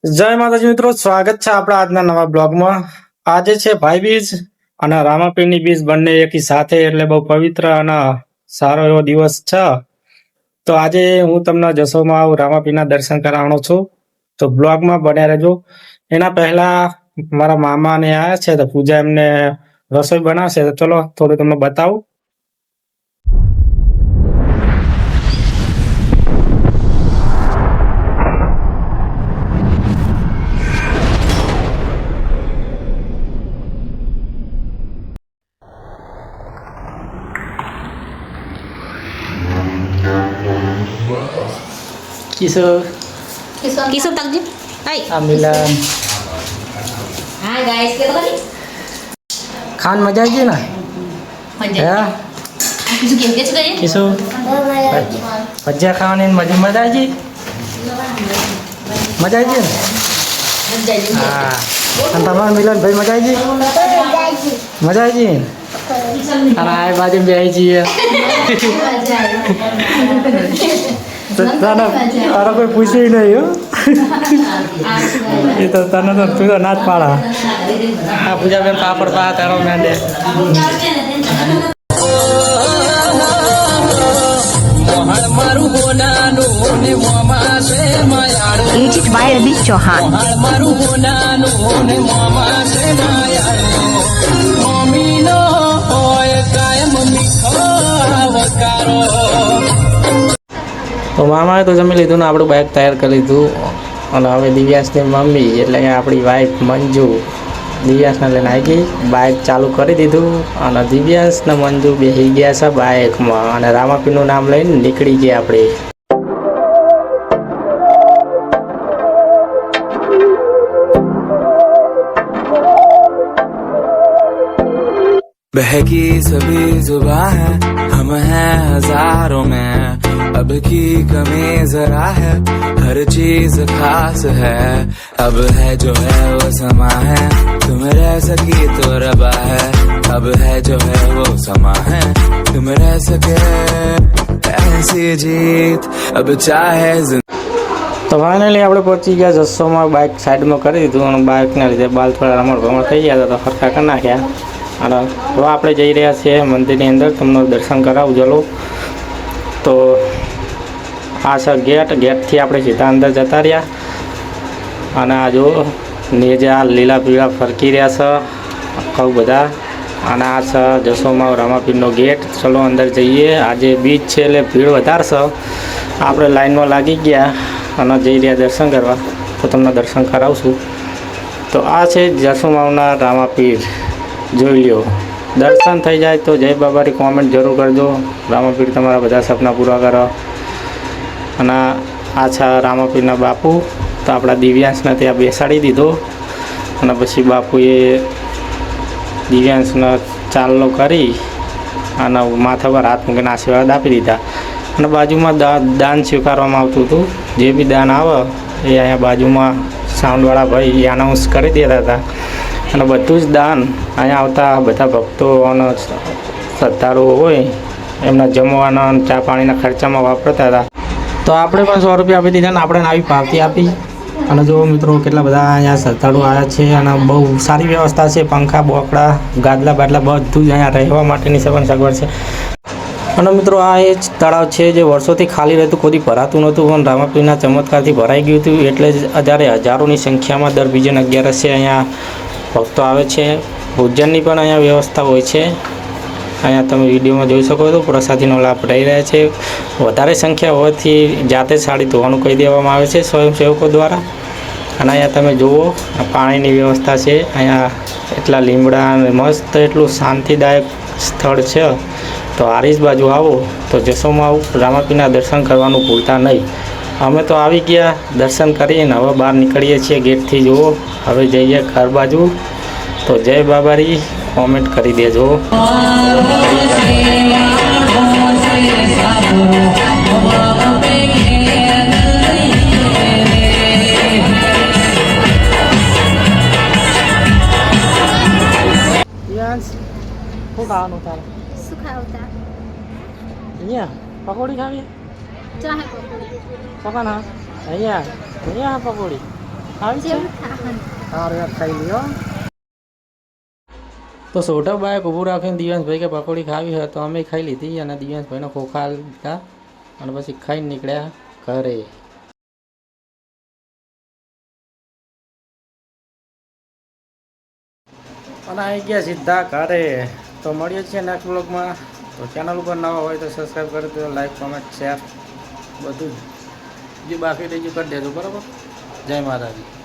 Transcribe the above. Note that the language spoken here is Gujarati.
જય માતાજી મિત્રો, સ્વાગત છે આપણા આજના નવા બ્લોગમાં। આજે છે ભાઈ બીજ અને રામાપીરની બીજ બંને એકી સાથે, એટલે બહુ પવિત્ર અને સારો એવો દિવસ છે। તો આજે હું તમને જસોમાં રામાપીરના દર્શન કરાવવાનો છું, તો બ્લોગમાં બન્યા રહેજો। એના પહેલા મારા મામા ને આવ્યા છે, તો પૂજા એમને રસોઈ બનાવશે, તો ચલો થોડું તમને બતાવું। Kisah takjub. Hai. મિલન Hai guys, kita tadi. Khan મજા આવી ગઈ ને? Manja. Kisah game dia juga ya? Kishu ભજીયા ખાવાની મજા આવી ગઈ? મજા આવી ગઈ ને? Manja juga. હા, અને તમારા મિલન ભાઈ મજા આવી ગઈ? મજા આવી ગઈ? અને આ બાજુ બે આવી જઈએ તારા કોઈ પૂછ્યું નહીં હો। એ તો તને તો તું તો ના જ પાડા। આ પૂજા બેન પાપડ પા તારો મેં Edit by Ravi Chauhan. તો મામાએ તો જમી લીધું ને આપણું બાઇક તૈયાર કરી લીધું, અને હવે દિવ્યાસની મમ્મી એટલે કે આપણી વાઈફ મંજુ દિવ્યાસને લઈને આવી ગઈ, બાઇક ચાલુ કરી દીધું, અને દિવ્યાસ ને મંજુ બેસી ગયા છે બાઇકમાં, અને રામાપીરનું નામ લઈને નીકળી ગયા આપણે। बहकी सभी जुबां है, हम हैं हजारों में, अब की कमी जरा है, हर चीज खास है, अब है जो है वो समा है, तुम रह सकी तो रबा है, अब है जो है वो समा है, तुम रह सके ऐसी जीत, अब चाहे તો ફાઇનલી આપણે પહોંચી ગયા જસોમાં, બાઇક સાઈડમાં કરી દીધું, અને બાઇકના લીધે બાલ થોડા રમણ ભમણ થઈ ગયા હતા, તો સરખા કરી નાખ્યા, અને હવે આપણે જઈ રહ્યા છીએ મંદિરની અંદર, તમને દર્શન કરાવું ચલો। તો આ છે ગેટથી આપણે સીધા અંદર જતા રહ્યા, અને આ જો નીચે આ લીલા પીળા ફરકી રહ્યા છે કહું બધા, અને આ છે જસોમાં રામાપીરનો ગેટ। ચલો અંદર જઈએ, આજે બીચ છે એટલે ભીડ વધારે છે, આપણે લાઈનમાં લાગી ગયા અને જઈ રહ્યા દર્શન કરવા, તો તમને દર્શન કરાવશું। તો આ છે જસોમાના રામાપીર, જોઈ લ્યો, દર્શન થઈ જાય તો જય બાબાની કોમેન્ટ જરૂર કરજો, રામાપીર તમારા બધા સપના પૂરા કરો। અને આ છે રામાપીરના બાપુ, તો આપણા દિવ્યાંશને ત્યાં બેસાડી દીધો, અને પછી બાપુએ દિવ્યાંશને ચાલનો કરી અને માથા પર હાથ મૂકીને આશીર્વાદ આપી દીધા, અને બાજુમાં દાન સ્વીકારવામાં આવતું હતું, જે બી દાન આવે એ અહીંયા બાજુમાં સાઉન્ડવાળા ભાઈ એનાઉન્સ કરી દેતા હતા, અને બધું જ દાન અહીંયા આવતા બધા ભક્તો અને શ્રદ્ધાળુઓ હોય એમના જમવાના ચા પાણીના ખર્ચામાં વાપરતા હતા। તો આપણે પણ 100 રૂપિયા આપી દીધા, ને આપણે આવી પાવતી આપી, અને જો મિત્રો કેટલા બધા અહીંયા શ્રદ્ધાળુ આવ્યા છે, અને બહુ સારી વ્યવસ્થા છે, પંખા બોકડા ગાદલા બાદલા બધું જ અહીંયા રહેવા માટેની પણ સગવડ છે। અને મિત્રો આ એ જ તળાવ છે જે વર્ષોથી ખાલી રહેતું, કોઈ ભરાતું નહોતું, પણ રામાપીરના ચમત્કારથી ભરાઈ ગયું હતું, એટલે જ હજારોની સંખ્યામાં દર બીજે 11 અહીંયા ભક્તો આવે છે। ભોજનની પણ અહીંયા વ્યવસ્થા હોય છે, અહીંયા તમે વિડીયોમાં જોઈ શકો છો, પ્રસાદીનો લાભ રહી રહ્યા છે। વધારે સંખ્યા હોવાથી જાતે સાડી ધોવાનું કહી દેવામાં આવે છે સ્વયંસેવકો દ્વારા, અને અહીંયા તમે જુઓ પાણીની વ્યવસ્થા છે, અહીંયા એટલા લીમડા અને મસ્ત એટલું શાંતિદાયક સ્થળ છે। તો આરીસ બાજુ આવો તો જસોમાં રામાપીરના દર્શન કરવાનું ભૂલતા નહીં। અમે તો આવી ગયા, દર્શન કરીને હવે બહાર નીકળીએ છીએ ગેટથી, જુઓ હવે જઈએ ઘર બાજુ, તો જય બાબારી કોમેન્ટ કરી દેજો। શું ખાવાનું તારે? શું ખાવતા? અહીંયા પકોડી ખાવી? ચાહે પકોડી. પકોડા અહીંયા અહીંયા પકોડી આવી છે જેવું થાહન. સારું યાર ખાઈ લ્યો તો સોઢા બાઈક ઊભું રાખીને દિવ્યાંશભાઈ કે પકોડી ખાવી હોય તો અમે ખાઈ લીધી અને દિવ્યાંશભાઈનો ખોખા લીધા અને પછી ખાઈને નીકળ્યા ઘરે અને આવી ગયા સીધા ઘરે તો મળીએ છીએ નેક્સ્ટ બ્લોગમાં તો ચેનલ ઉપર નવા હોય તો સબસ્ક્રાઈબ કરી દેજો લાઈક કોમેન્ટ શેર બધું જ જે બાકી રહી ગયું કરી દેજો બરાબર જય માતાજી